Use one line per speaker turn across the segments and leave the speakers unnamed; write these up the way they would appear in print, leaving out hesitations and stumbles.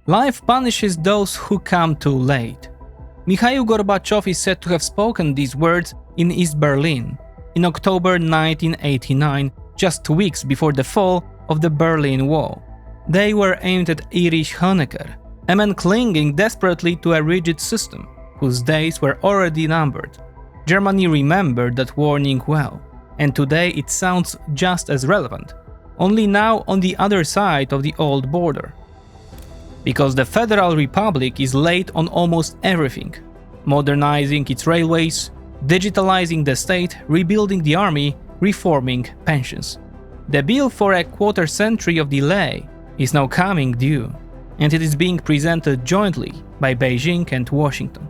Life punishes those who come too late. Mikhail Gorbachev is said to have spoken these words in East Berlin in October 1989, just 2 weeks before the fall of the Berlin Wall. They were aimed at Erich Honecker, a man clinging desperately to a rigid system, whose days were already numbered. Germany remembered that warning well, and today it sounds just as relevant, only now on the other side of the old border. Because the Federal Republic is late on almost everything: modernizing its railways, digitalizing the state, rebuilding the army, reforming pensions. The bill for a quarter century of delay is now coming due, and it is being presented jointly by Beijing and Washington.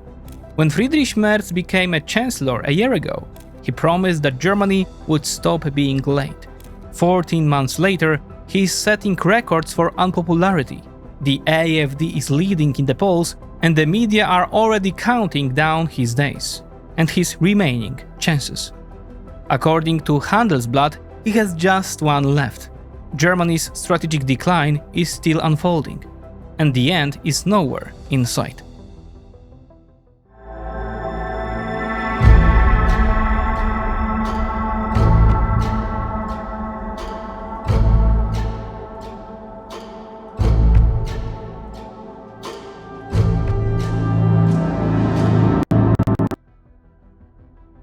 When Friedrich Merz became a chancellor a year ago, he promised that Germany would stop being late. 14 months later, he is setting records for unpopularity. The AfD is leading in the polls, and the media are already counting down his days and his remaining chances. According to Handelsblatt, he has just one left. Germany's strategic decline is still unfolding, and the end is nowhere in sight.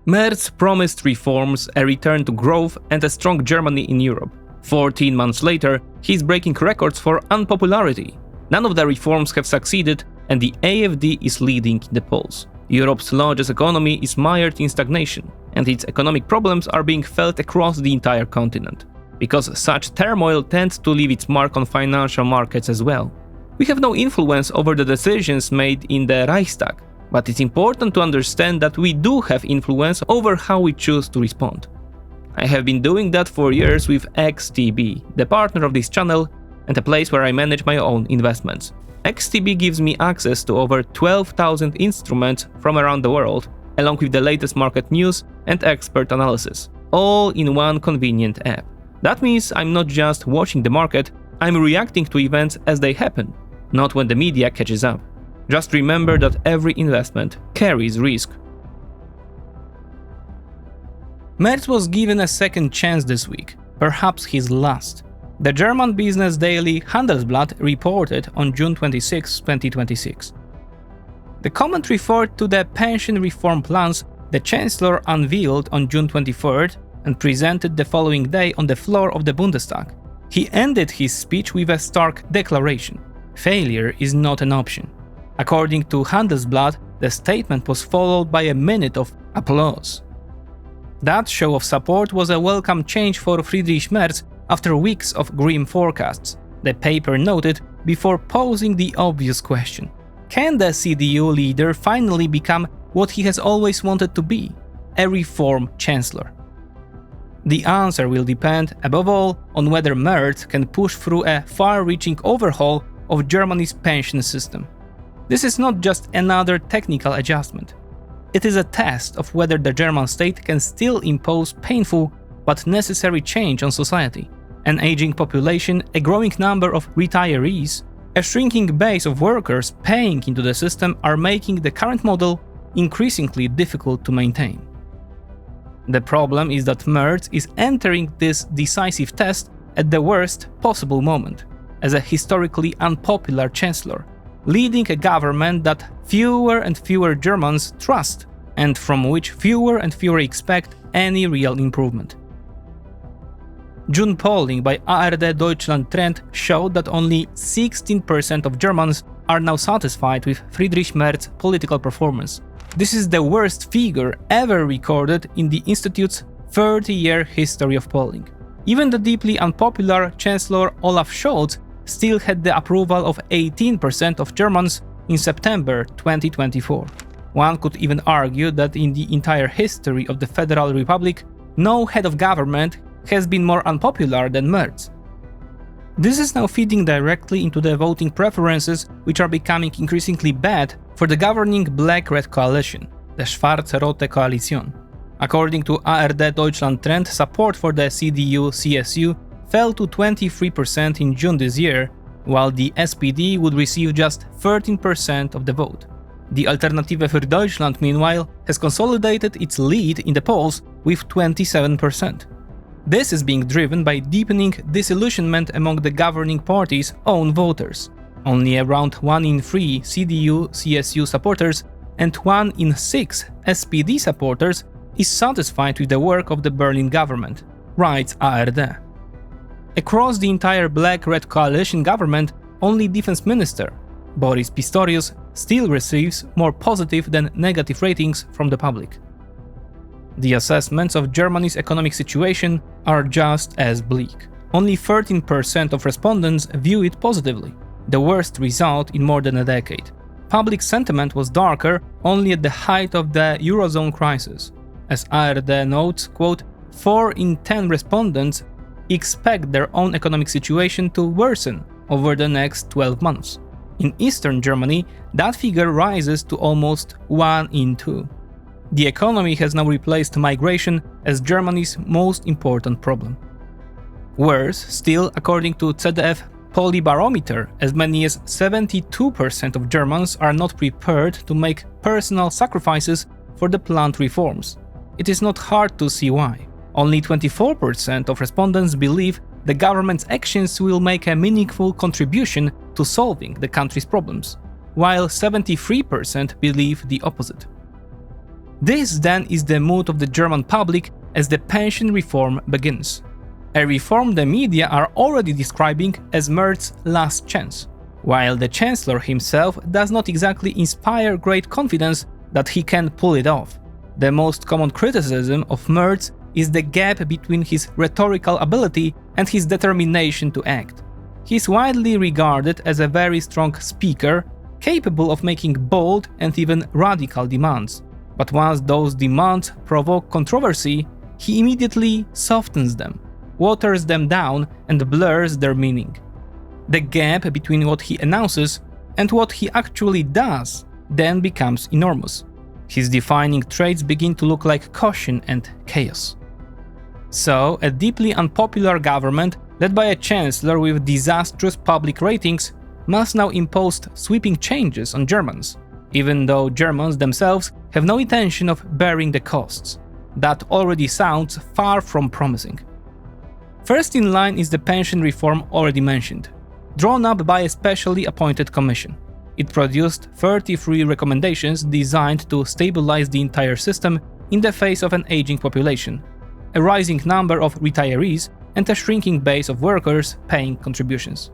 Merz promised reforms, a return to growth, and a strong Germany in Europe. 14 months later, he's breaking records for unpopularity. None of the reforms have succeeded, and the AfD is leading in the polls. Europe's largest economy is mired in stagnation, and its economic problems are being felt across the entire continent, because such turmoil tends to leave its mark on financial markets as well. We have no influence over the decisions made in the Reichstag, but it's important to understand that we do have influence over how we choose to respond. I have been doing that for years with XTB, the partner of this channel and a place where I manage my own investments. XTB gives me access to over 12,000 instruments from around the world, along with the latest market news and expert analysis, all in one convenient app. That means I'm not just watching the market, I'm reacting to events as they happen, not when the media catches up. Just remember that every investment carries risk. Merz was given a second chance this week, perhaps his last. The German business daily Handelsblatt reported on June 26, 2026. The comment referred to the pension reform plans the Chancellor unveiled on June 23rd and presented the following day on the floor of the Bundestag. He ended his speech with a stark declaration: failure is not an option. According to Handelsblatt, the statement was followed by a minute of applause. That show of support was a welcome change for Friedrich Merz after weeks of grim forecasts, the paper noted before posing the obvious question: can the CDU leader finally become what he has always wanted to be, a reform chancellor? The answer will depend, above all, on whether Merz can push through a far-reaching overhaul of Germany's pension system. This is not just another technical adjustment. It is a test of whether the German state can still impose painful but necessary change on society. An aging population, a growing number of retirees, a shrinking base of workers paying into the system are making the current model increasingly difficult to maintain. The problem is that Merz is entering this decisive test at the worst possible moment, as a historically unpopular chancellor, leading a government that fewer and fewer Germans trust and from which fewer and fewer expect any real improvement. June polling by ARD Deutschland Trend showed that only 16% of Germans are now satisfied with Friedrich Merz's political performance. This is the worst figure ever recorded in the Institute's 30-year history of polling. Even the deeply unpopular Chancellor Olaf Scholz still had the approval of 18% of Germans in September 2024. One could even argue that in the entire history of the Federal Republic, no head of government has been more unpopular than Merz. This is now feeding directly into the voting preferences, which are becoming increasingly bad for the governing Black-Red coalition, the Schwarz-Rote Koalition. According to ARD Deutschland Trend, support for the CDU-CSU fell to 23% in June this year, while the SPD would receive just 13% of the vote. The Alternative für Deutschland, meanwhile, has consolidated its lead in the polls with 27%. This is being driven by deepening disillusionment among the governing party's own voters. Only around 1 in 3 CDU-CSU supporters and 1 in 6 SPD supporters is satisfied with the work of the Berlin government, writes ARD. Across the entire black-red coalition government, only Defense Minister Boris Pistorius still receives more positive than negative ratings from the public. The assessments of Germany's economic situation are just as bleak. Only 13% of respondents view it positively, the worst result in more than a decade. Public sentiment was darker only at the height of the Eurozone crisis. As ARD notes, quote, 4 in 10 respondents expect their own economic situation to worsen over the next 12 months. In Eastern Germany, that figure rises to almost 1 in 2. The economy has now replaced migration as Germany's most important problem. Worse still, according to ZDF Polybarometer, as many as 72% of Germans are not prepared to make personal sacrifices for the planned reforms. It is not hard to see why. Only 24% of respondents believe the government's actions will make a meaningful contribution to solving the country's problems, while 73% believe the opposite. This then is the mood of the German public as the pension reform begins. A reform the media are already describing as Merz's last chance, while the Chancellor himself does not exactly inspire great confidence that he can pull it off. The most common criticism of Merz is the gap between his rhetorical ability and his determination to act. He is widely regarded as a very strong speaker, capable of making bold and even radical demands. But once those demands provoke controversy, he immediately softens them, waters them down, and blurs their meaning. The gap between what he announces and what he actually does then becomes enormous. His defining traits begin to look like caution and chaos. So, a deeply unpopular government, led by a chancellor with disastrous public ratings, must now impose sweeping changes on Germans, even though Germans themselves have no intention of bearing the costs. That already sounds far from promising. First in line is the pension reform already mentioned, drawn up by a specially appointed commission. It produced 33 recommendations designed to stabilize the entire system in the face of an aging population, a rising number of retirees, and a shrinking base of workers paying contributions.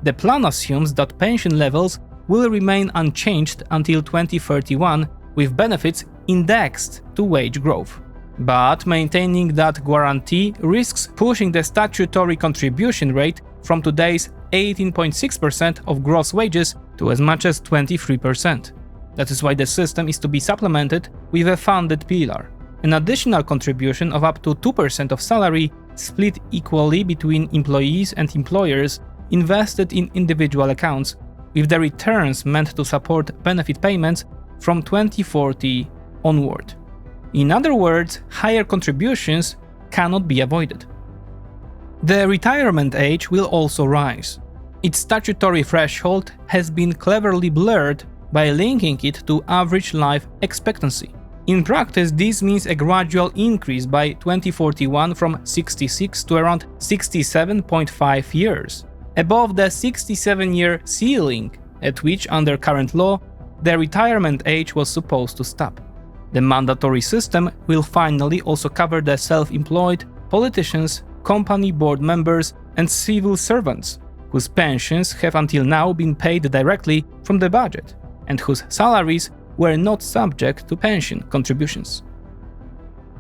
The plan assumes that pension levels will remain unchanged until 2031, with benefits indexed to wage growth. But maintaining that guarantee risks pushing the statutory contribution rate from today's 18.6% of gross wages to as much as 23%. That is why the system is to be supplemented with a funded pillar, an additional contribution of up to 2% of salary split equally between employees and employers invested in individual accounts, with the returns meant to support benefit payments from 2040 onward. In other words, higher contributions cannot be avoided. The retirement age will also rise. Its statutory threshold has been cleverly blurred by linking it to average life expectancy. In practice, this means a gradual increase by 2041 from 66 to around 67.5 years, above the 67-year ceiling at which, under current law, the retirement age was supposed to stop. The mandatory system will finally also cover the self-employed, politicians, company board members, and civil servants, whose pensions have until now been paid directly from the budget, and whose salaries were not subject to pension contributions.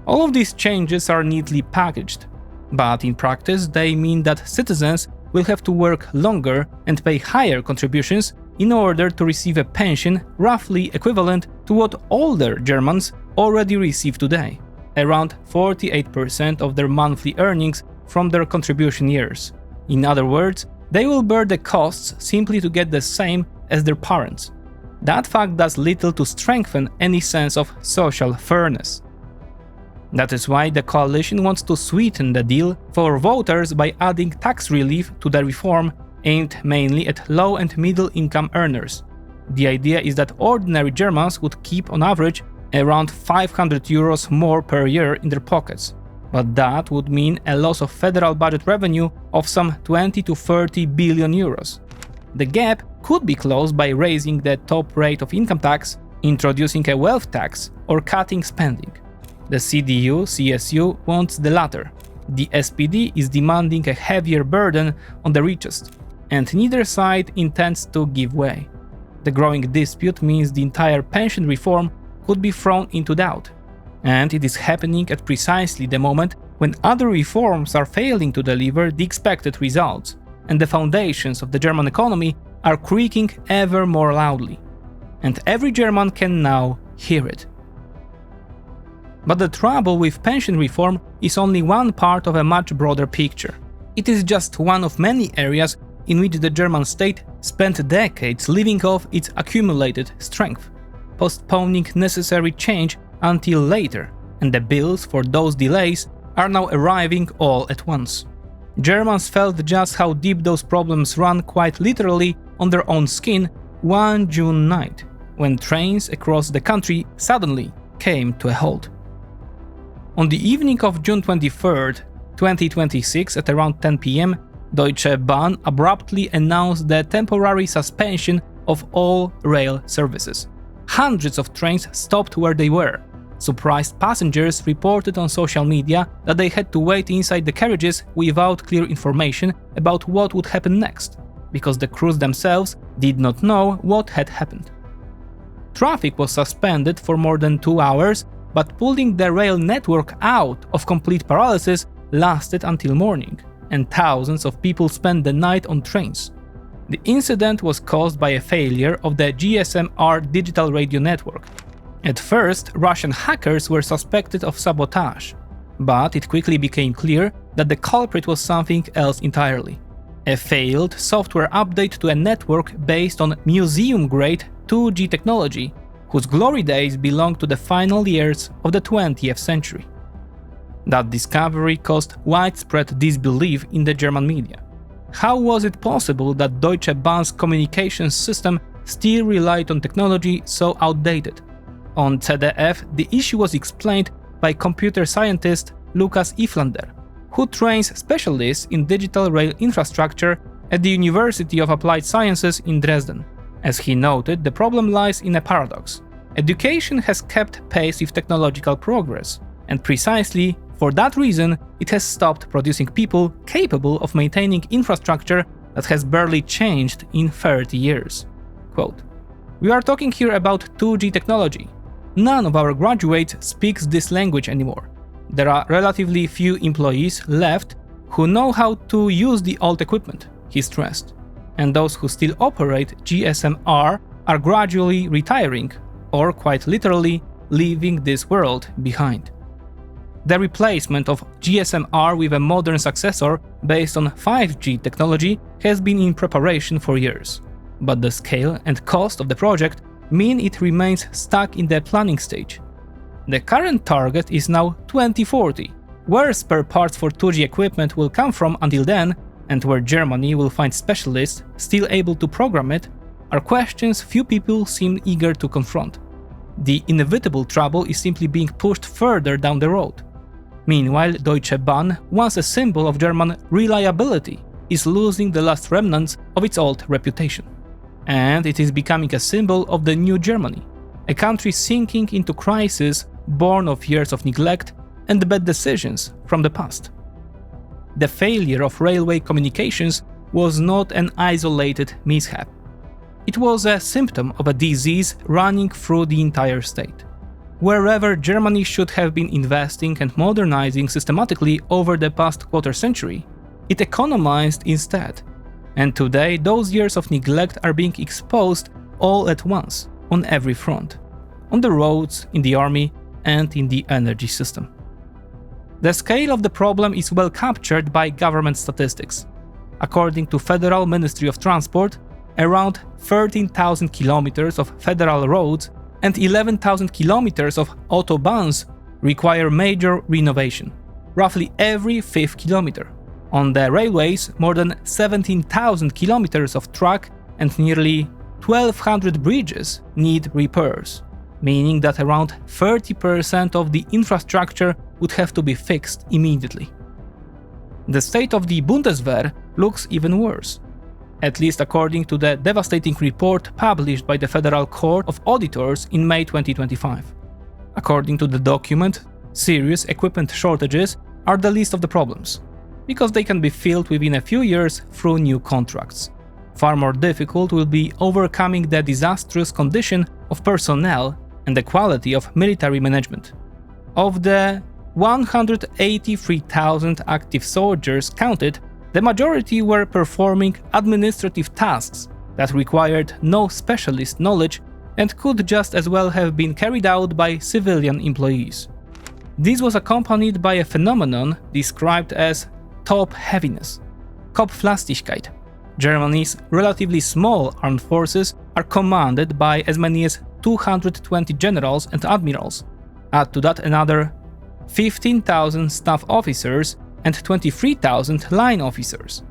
All of these changes are neatly packaged, but in practice they mean that citizens will have to work longer and pay higher contributions in order to receive a pension roughly equivalent to what older Germans already receive today, around 48% of their monthly earnings from their contribution years. In other words, they will bear the costs simply to get the same as their parents. That fact does little to strengthen any sense of social fairness. That is why the coalition wants to sweeten the deal for voters by adding tax relief to the reform aimed mainly at low and middle income earners. The idea is that ordinary Germans would keep on average around 500 euros more per year in their pockets, but that would mean a loss of federal budget revenue of some 20 to 30 billion euros. The gap could be closed by raising the top rate of income tax, introducing a wealth tax, or cutting spending. The CDU-CSU wants the latter. The SPD is demanding a heavier burden on the richest, and neither side intends to give way. The growing dispute means the entire pension reform could be thrown into doubt, and it is happening at precisely the moment when other reforms are failing to deliver the expected results, and the foundations of the German economy are creaking ever more loudly. And every German can now hear it. But the trouble with pension reform is only one part of a much broader picture. It is just one of many areas in which the German state spent decades living off its accumulated strength, postponing necessary change until later, and the bills for those delays are now arriving all at once. Germans felt just how deep those problems run quite literally on their own skin one June night, when trains across the country suddenly came to a halt. On the evening of June 23rd, 2026 at around 10 p.m, Deutsche Bahn abruptly announced the temporary suspension of all rail services. Hundreds of trains stopped where they were. Surprised passengers reported on social media that they had to wait inside the carriages without clear information about what would happen next, because the crews themselves did not know what had happened. Traffic was suspended for more than 2 hours, but pulling the rail network out of complete paralysis lasted until morning, and thousands of people spent the night on trains. The incident was caused by a failure of the GSM-R digital radio network. At first, Russian hackers were suspected of sabotage, but it quickly became clear that the culprit was something else entirely. A failed software update to a network based on museum-grade 2G technology, whose glory days belong to the final years of the 20th century. That discovery caused widespread disbelief in the German media. How was it possible that Deutsche Bahn's communications system still relied on technology so outdated? On ZDF, the issue was explained by computer scientist Łukasz Szypulski, who trains specialists in digital rail infrastructure at the University of Applied Sciences in Dresden. As he noted, the problem lies in a paradox. Education has kept pace with technological progress, and precisely for that reason, it has stopped producing people capable of maintaining infrastructure that has barely changed in 30 years. Quote, "We are talking here about 2G technology. None of our graduates speaks this language anymore. There are relatively few employees left who know how to use the old equipment," he stressed. And those who still operate GSM-R are gradually retiring, or quite literally leaving this world behind. The replacement of GSM-R with a modern successor based on 5G technology has been in preparation for years, but the scale and cost of the project mean it remains stuck in the planning stage. The current target is now 2040. Where spare parts for 2G equipment will come from until then, and where Germany will find specialists still able to program it, are questions few people seem eager to confront. The inevitable trouble is simply being pushed further down the road. Meanwhile, Deutsche Bahn, once a symbol of German reliability, is losing the last remnants of its old reputation. And it is becoming a symbol of the new Germany, a country sinking into crisis born of years of neglect and bad decisions from the past. The failure of railway communications was not an isolated mishap. It was a symptom of a disease running through the entire state. Wherever Germany should have been investing and modernizing systematically over the past quarter century, it economized instead. And today, those years of neglect are being exposed all at once, on every front. On the roads, in the army, and in the energy system. The scale of the problem is well captured by government statistics. According to Federal Ministry of Transport, around 13,000 kilometers of federal roads and 11,000 kilometers of autobahns require major renovation, roughly every fifth kilometer. On the railways, more than 17,000 kilometers of track and nearly 1,200 bridges need repairs, meaning that around 30% of the infrastructure would have to be fixed immediately. The state of the Bundeswehr looks even worse, at least according to the devastating report published by the Federal Court of Auditors in May 2025. According to the document, serious equipment shortages are the least of the problems, because they can be filled within a few years through new contracts. Far more difficult will be overcoming the disastrous condition of personnel and the quality of military management. Of the 183,000 active soldiers counted, the majority were performing administrative tasks that required no specialist knowledge and could just as well have been carried out by civilian employees. This was accompanied by a phenomenon described as top-heaviness, Kopflastigkeit. Germany's relatively small armed forces are commanded by as many as 220 generals and admirals. Add to that another 15,000 staff officers and 23,000 line officers.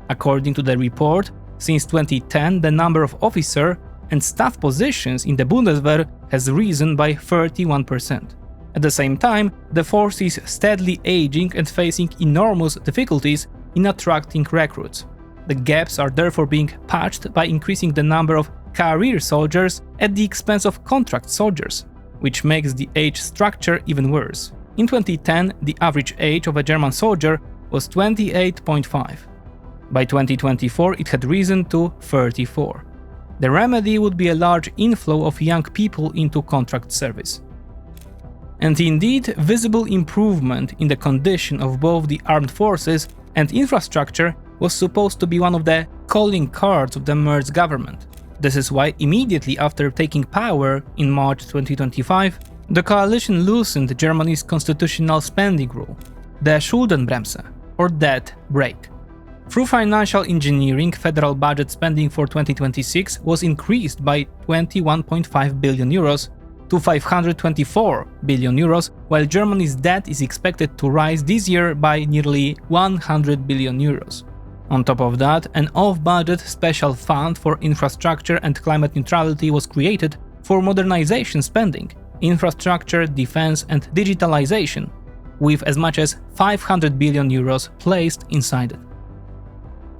According to the report, since 2010 the number of officer and staff positions in the Bundeswehr has risen by 31%. At the same time, the force is steadily aging and facing enormous difficulties in attracting recruits. The gaps are therefore being patched by increasing the number of career soldiers at the expense of contract soldiers, which makes the age structure even worse. In 2010, the average age of a German soldier was 28.5. By 2024, it had risen to 34. The remedy would be a large inflow of young people into contract service. And indeed, visible improvement in the condition of both the armed forces and infrastructure was supposed to be one of the calling cards of the Merz government. This is why immediately after taking power in March 2025, the coalition loosened Germany's constitutional spending rule, the Schuldenbremse, or debt brake. Through financial engineering, federal budget spending for 2026 was increased by 21.5 billion euros to 524 billion euros, while Germany's debt is expected to rise this year by nearly 100 billion euros. On top of that, an off-budget special fund for infrastructure and climate neutrality was created for modernization spending, infrastructure, defense and digitalization, with as much as 500 billion euros placed inside it.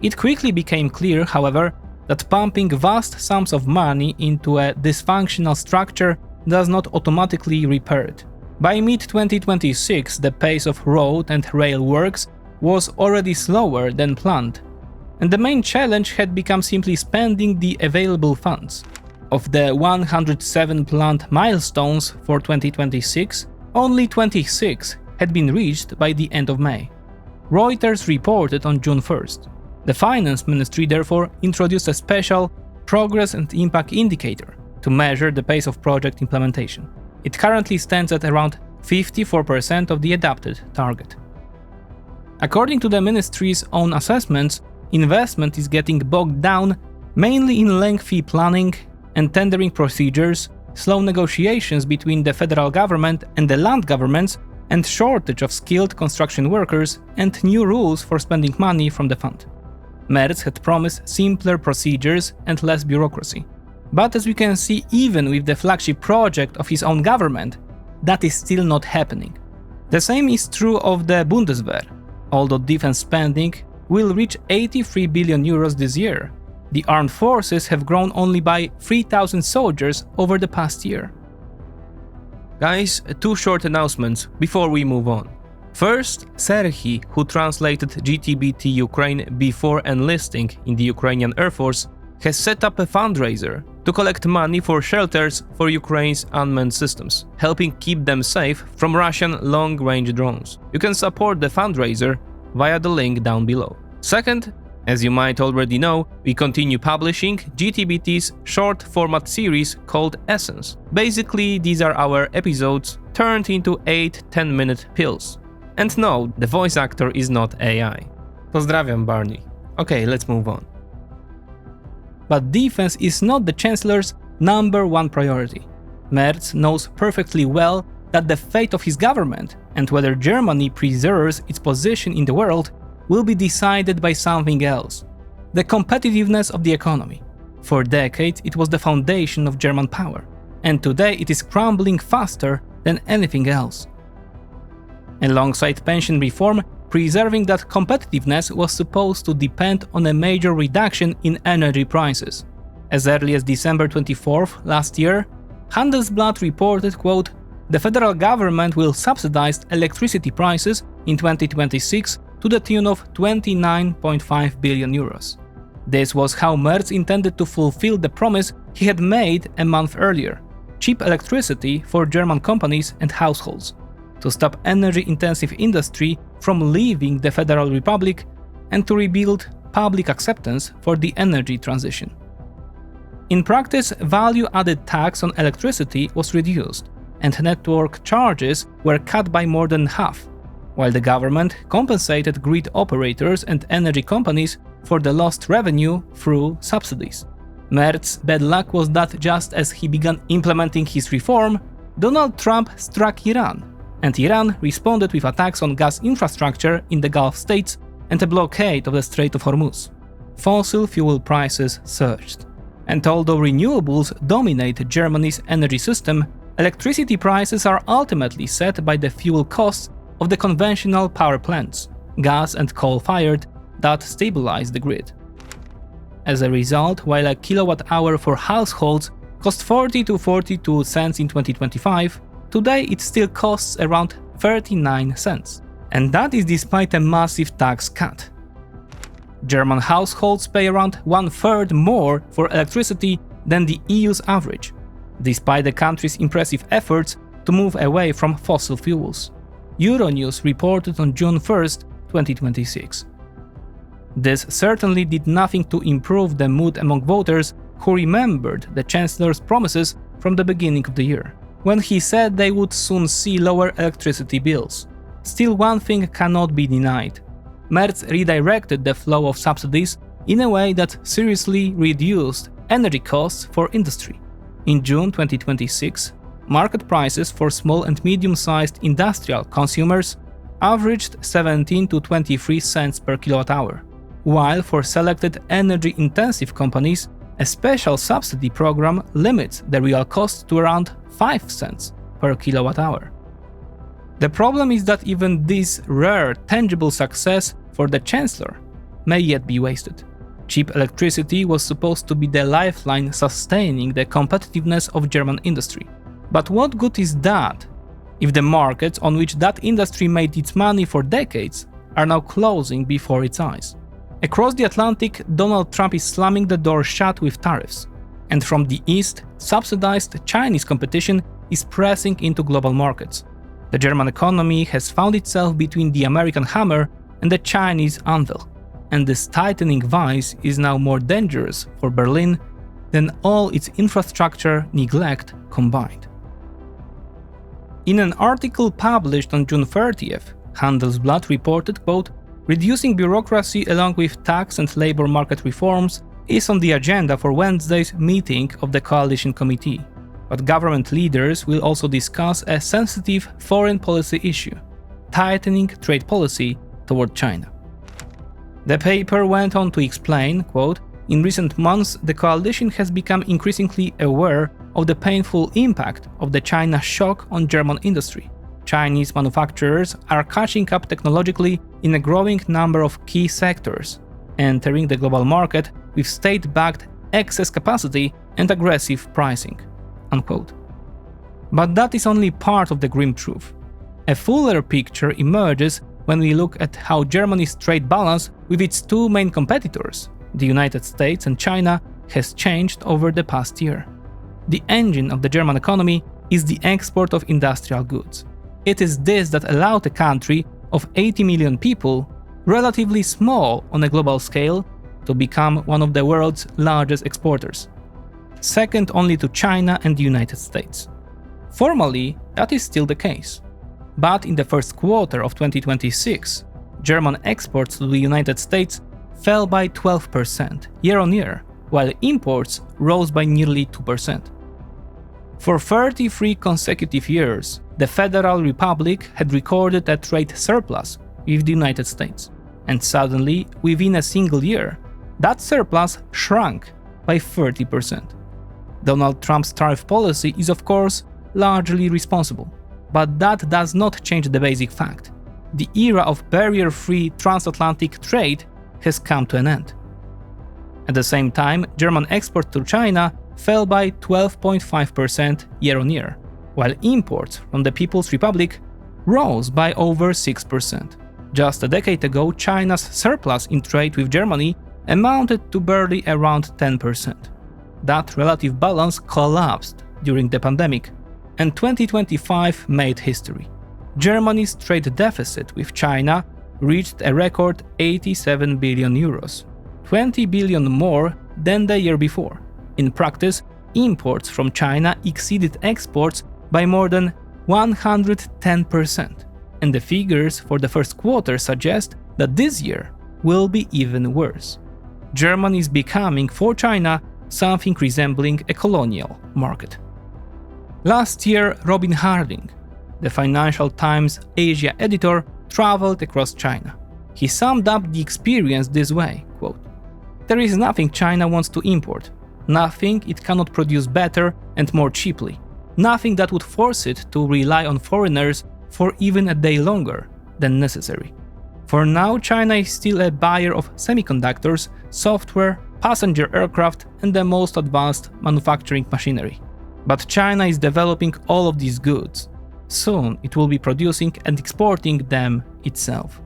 It quickly became clear, however, that pumping vast sums of money into a dysfunctional structure does not automatically repair it. By mid-2026, the pace of road and rail works was already slower than planned, and the main challenge had become simply spending the available funds. Of the 107 planned milestones for 2026, only 26 had been reached by the end of May. Reuters reported on June 1st. The Finance Ministry therefore introduced a special Progress and Impact Indicator to measure the pace of project implementation. It currently stands at around 54% of the adapted target. According to the ministry's own assessments, investment is getting bogged down mainly in lengthy planning and tendering procedures, slow negotiations between the federal government and the land governments, and shortage of skilled construction workers and new rules for spending money from the fund. Merz had promised simpler procedures and less bureaucracy. But as we can see, even with the flagship project of his own government, that is still not happening. The same is true of the Bundeswehr. Although defense spending will reach 83 billion euros this year, the armed forces have grown only by 3,000 soldiers over the past year. Guys, two short announcements before we move on. First, Serhi, who translated GTBT Ukraine before enlisting in the Ukrainian Air Force, has set up a fundraiser to collect money for shelters for Ukraine's unmanned systems, helping keep them safe from Russian long-range drones. You can support the fundraiser via the link down below. Second, as you might already know, we continue publishing GTBT's short format series called Essence. Basically, these are our episodes turned into 8-10 minute pills. And no, the voice actor is not AI. Pozdrawiam, Barney. Okay, let's move on. But defense is not the Chancellor's number one priority. Merz knows perfectly well that the fate of his government and whether Germany preserves its position in the world will be decided by something else: the competitiveness of the economy. For decades, it was the foundation of German power, and today it is crumbling faster than anything else. Alongside pension reform, preserving that competitiveness was supposed to depend on a major reduction in energy prices. As early as December 24th last year, Handelsblatt reported, quote, "The federal government will subsidize electricity prices in 2026 to the tune of 29.5 billion euros. This was how Merz intended to fulfill the promise he had made a month earlier: cheap electricity for German companies and households, to stop energy-intensive industry from leaving the Federal Republic, and to rebuild public acceptance for the energy transition." In practice, value-added tax on electricity was reduced, and network charges were cut by more than half, while the government compensated grid operators and energy companies for the lost revenue through subsidies. Merz's bad luck was that just as he began implementing his reform, Donald Trump struck Iran, and Iran responded with attacks on gas infrastructure in the Gulf states and a blockade of the Strait of Hormuz. Fossil fuel prices surged. And although renewables dominate Germany's energy system, electricity prices are ultimately set by the fuel costs of the conventional power plants, gas and coal-fired, that stabilize the grid. As a result, while a kilowatt-hour for households cost 40 to 42 cents in 2025, today it still costs around 39 cents. And that is despite a massive tax cut. German households pay around 1/3 more for electricity than the EU's average, despite the country's impressive efforts to move away from fossil fuels. Euronews reported on June 1st, 2026. This certainly did nothing to improve the mood among voters who remembered the Chancellor's promises from the beginning of the year, when he said they would soon see lower electricity bills. Still, one thing cannot be denied: Merz redirected the flow of subsidies in a way that seriously reduced energy costs for industry. In June 2026, market prices for small and medium-sized industrial consumers averaged 17 to 23 cents per kilowatt-hour, while for selected energy-intensive companies, a special subsidy program limits the real cost to around 5 cents per kilowatt-hour. The problem is that even this rare, tangible success for the Chancellor may yet be wasted. Cheap electricity was supposed to be the lifeline sustaining the competitiveness of German industry. But what good is that if the markets on which that industry made its money for decades are now closing before its eyes? Across the Atlantic, Donald Trump is slamming the door shut with tariffs, and from the east, subsidized Chinese competition is pressing into global markets. The German economy has found itself between the American hammer and the Chinese anvil, and this tightening vice is now more dangerous for Berlin than all its infrastructure neglect combined. In an article published on June 30th, Handelsblatt reported, quote, "Reducing bureaucracy along with tax and labor market reforms is on the agenda for Wednesday's meeting of the Coalition Committee. But government leaders will also discuss a sensitive foreign policy issue: tightening trade policy toward China." The paper went on to explain, quote, "In recent months, the coalition has become increasingly aware of the painful impact of the China shock on German industry. Chinese manufacturers are catching up technologically in a growing number of key sectors, entering the global market with state-backed excess capacity and aggressive pricing." Unquote. But that is only part of the grim truth. A fuller picture emerges when we look at how Germany's trade balance with its two main competitors, the United States and China, has changed over the past year. The engine of the German economy is the export of industrial goods. It is this that allowed a country of 80 million people, relatively small on a global scale, to become one of the world's largest exporters, second only to China and the United States. Formally, that is still the case. But in the first quarter of 2026, German exports to the United States fell by 12% year-on-year, while imports rose by nearly 2%. For 33 consecutive years, the Federal Republic had recorded a trade surplus with the United States, And suddenly, within a single year, that surplus shrunk by 30%. Donald Trump's tariff policy is of course largely responsible, but that does not change the basic fact. The era of barrier-free transatlantic trade has come to an end. At the same time, German exports to China fell by 12.5% year-on-year, while imports from the People's Republic rose by over 6%. Just a decade ago, China's surplus in trade with Germany amounted to barely around 10%. That relative balance collapsed during the pandemic, and 2025 made history. Germany's trade deficit with China reached a record 87 billion euros, 20 billion more than the year before. In practice, imports from China exceeded exports by more than 110%, and the figures for the first quarter suggest that this year will be even worse. Germany is becoming, for China, something resembling a colonial market. Last year, Robin Harding, the Financial Times Asia editor, traveled across China. He summed up the experience this way, quote, "There is nothing China wants to import, nothing it cannot produce better and more cheaply, nothing that would force it to rely on foreigners for even a day longer than necessary. For now, China is still a buyer of semiconductors, software, passenger aircraft, and the most advanced manufacturing machinery. But China is developing all of these goods. Soon it will be producing and exporting them itself."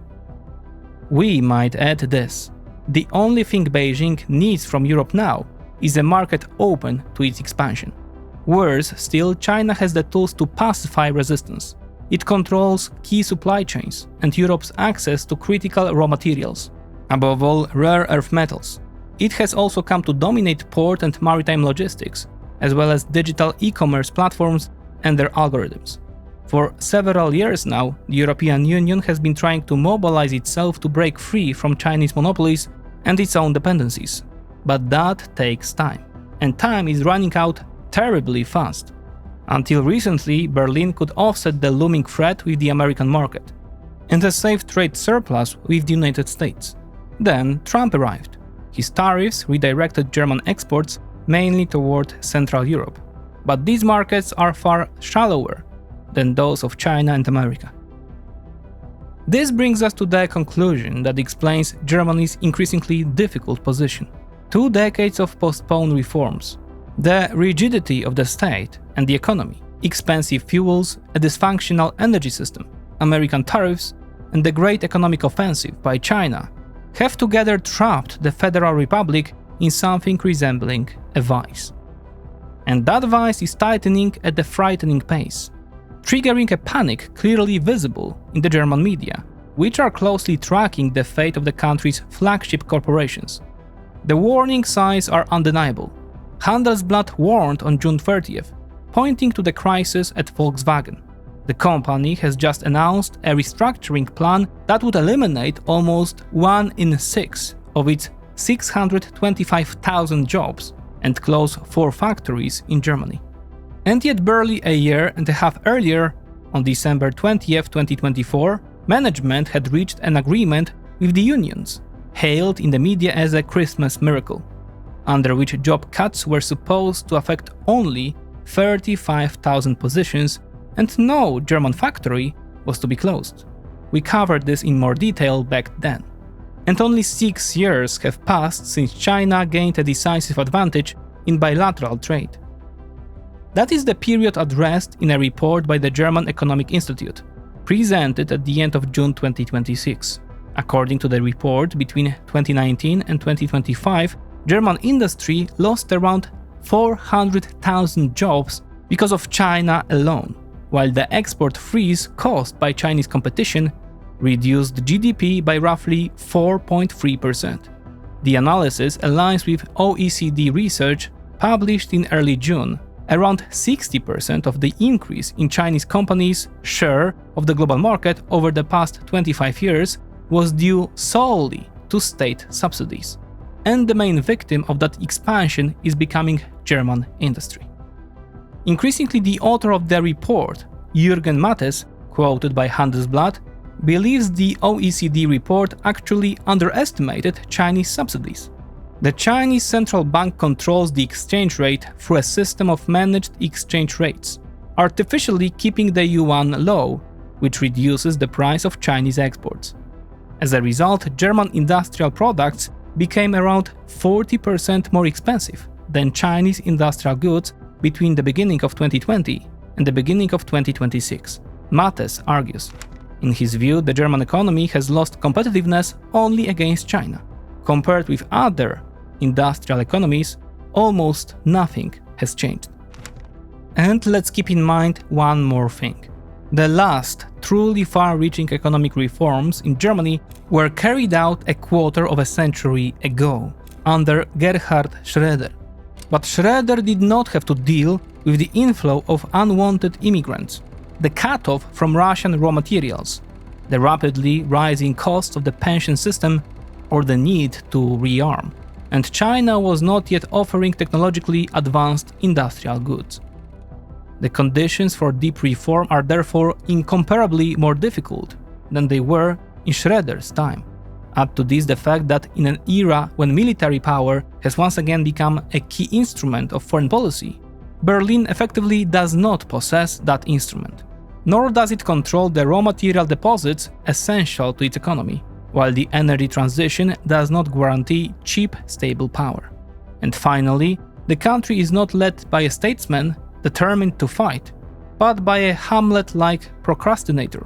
We might add this: the only thing Beijing needs from Europe now is a market open to its expansion. Worse still, China has the tools to pacify resistance. It controls key supply chains and Europe's access to critical raw materials, above all rare earth metals. It has also come to dominate port and maritime logistics, as well as digital e-commerce platforms and their algorithms. For several years now, the European Union has been trying to mobilize itself to break free from Chinese monopolies and its own dependencies. But that takes time, and time is running out terribly fast. Until recently, Berlin could offset the looming threat with the American market, and a safe trade surplus with the United States. Then Trump arrived. His tariffs redirected German exports mainly toward Central Europe, but these markets are far shallower than those of China and America. This brings us to the conclusion that explains Germany's increasingly difficult position. 2 decades of postponed reforms, the rigidity of the state and the economy, expensive fuels, a dysfunctional energy system, American tariffs, and the great economic offensive by China have together trapped the Federal Republic in something resembling a vice. And that vice is tightening at a frightening pace, triggering a panic clearly visible in the German media, which are closely tracking the fate of the country's flagship corporations. The warning signs are undeniable. Handelsblatt warned on June 30th, pointing to the crisis at Volkswagen. The company has just announced a restructuring plan that would eliminate almost 1 in 6 of its 625,000 jobs and close 4 factories in Germany. And yet barely a year and a half earlier, on December 20th, 2024, management had reached an agreement with the unions, hailed in the media as a Christmas miracle, under which job cuts were supposed to affect only 35,000 positions and no German factory was to be closed. We covered this in more detail back then. And only 6 years have passed since China gained a decisive advantage in bilateral trade. That is the period addressed in a report by the German Economic Institute, presented at the end of June 2026. According to the report, between 2019 and 2025, German industry lost around 400,000 jobs because of China alone, while the export freeze caused by Chinese competition reduced GDP by roughly 4.3%. The analysis aligns with OECD research published in early June. Around 60% of the increase in Chinese companies' share of the global market over the past 25 years was due solely to state subsidies. And the main victim of that expansion is becoming German industry. Increasingly, the author of the report, Jürgen Mattes, quoted by Handelsblatt, believes the OECD report actually underestimated Chinese subsidies. The Chinese central bank controls the exchange rate through a system of managed exchange rates, artificially keeping the yuan low, which reduces the price of Chinese exports. As a result, German industrial products became around 40% more expensive than Chinese industrial goods between the beginning of 2020 and the beginning of 2026, Mattes argues. In his view, the German economy has lost competitiveness only against China. Compared with other industrial economies, almost nothing has changed. And let's keep in mind one more thing. The last truly far-reaching economic reforms in Germany were carried out a quarter of a century ago, under Gerhard Schröder. But Schröder did not have to deal with the inflow of unwanted immigrants, the cutoff from Russian raw materials, the rapidly rising costs of the pension system, or the need to rearm. And China was not yet offering technologically advanced industrial goods. The conditions for deep reform are therefore incomparably more difficult than they were in Schröder's time. Add to this the fact that in an era when military power has once again become a key instrument of foreign policy, Berlin effectively does not possess that instrument, nor does it control the raw material deposits essential to its economy, while the energy transition does not guarantee cheap, stable power. And finally, the country is not led by a statesman determined to fight, but by a Hamlet-like procrastinator,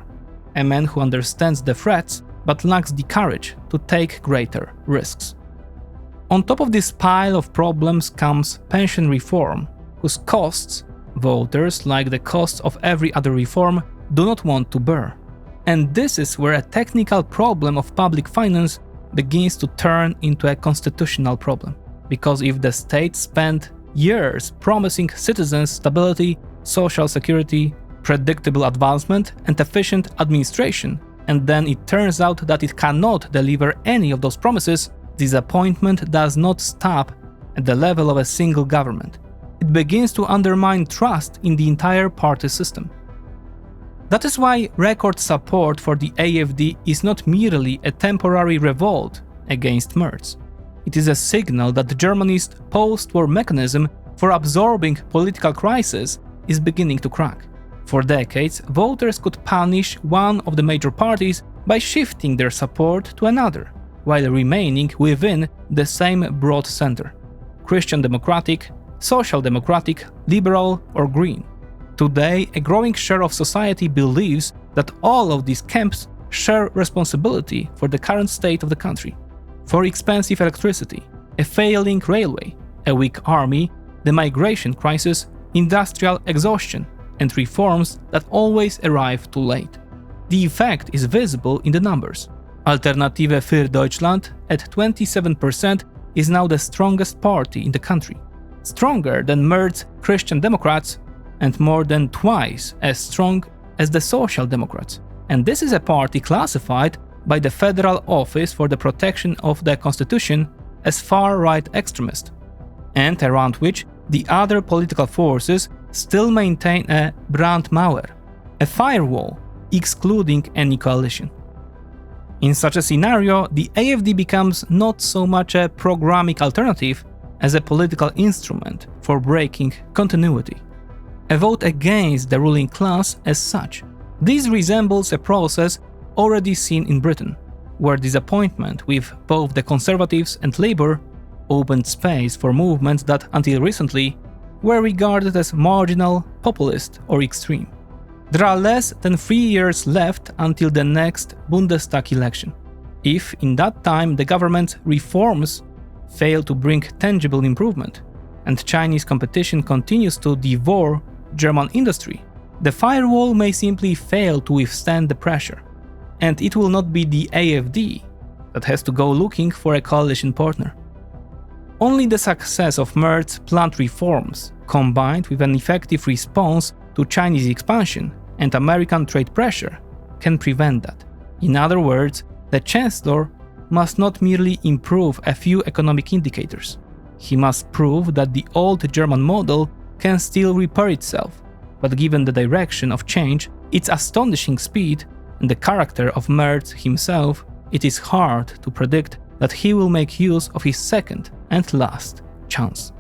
a man who understands the threats but lacks the courage to take greater risks. On top of this pile of problems comes pension reform, whose costs voters, like the costs of every other reform, do not want to bear. And this is where a technical problem of public finance begins to turn into a constitutional problem. Because if the state spent years promising citizens stability, social security, predictable advancement, and efficient administration, and then it turns out that it cannot deliver any of those promises, disappointment does not stop at the level of a single government. It begins to undermine trust in the entire party system. That is why record support for the AfD is not merely a temporary revolt against Merz. It is a signal that Germany's post-war mechanism for absorbing political crisis is beginning to crack. For decades, voters could punish one of the major parties by shifting their support to another, while remaining within the same broad center: Christian Democratic, Social Democratic, Liberal, or Green. Today, a growing share of society believes that all of these camps share responsibility for the current state of the country. For expensive electricity, a failing railway, a weak army, the migration crisis, industrial exhaustion, and reforms that always arrive too late. The effect is visible in the numbers. Alternative für Deutschland, at 27%, is now the strongest party in the country, stronger than Merz's Christian Democrats and more than twice as strong as the Social Democrats. And this is a party classified by the Federal Office for the Protection of the Constitution as far-right extremist, and around which the other political forces still maintain a Brandmauer, a firewall, excluding any coalition. In such a scenario, the AfD becomes not so much a programmatic alternative as a political instrument for breaking continuity, a vote against the ruling class as such. This resembles a process already seen in Britain, where disappointment with both the Conservatives and Labour opened space for movements that, until recently, were regarded as marginal, populist, or extreme. There are less than 3 years left until the next Bundestag election. If, in that time, the government's reforms fail to bring tangible improvement, and Chinese competition continues to devour German industry, the firewall may simply fail to withstand the pressure, and it will not be the AfD that has to go looking for a coalition partner. Only the success of Merz's planned reforms, combined with an effective response to Chinese expansion and American trade pressure, can prevent that. In other words, the Chancellor must not merely improve a few economic indicators. He must prove that the old German model can still repair itself, but given the direction of change, its astonishing speed and the character of Merz himself, it is hard to predict that he will make use of his second and last chance.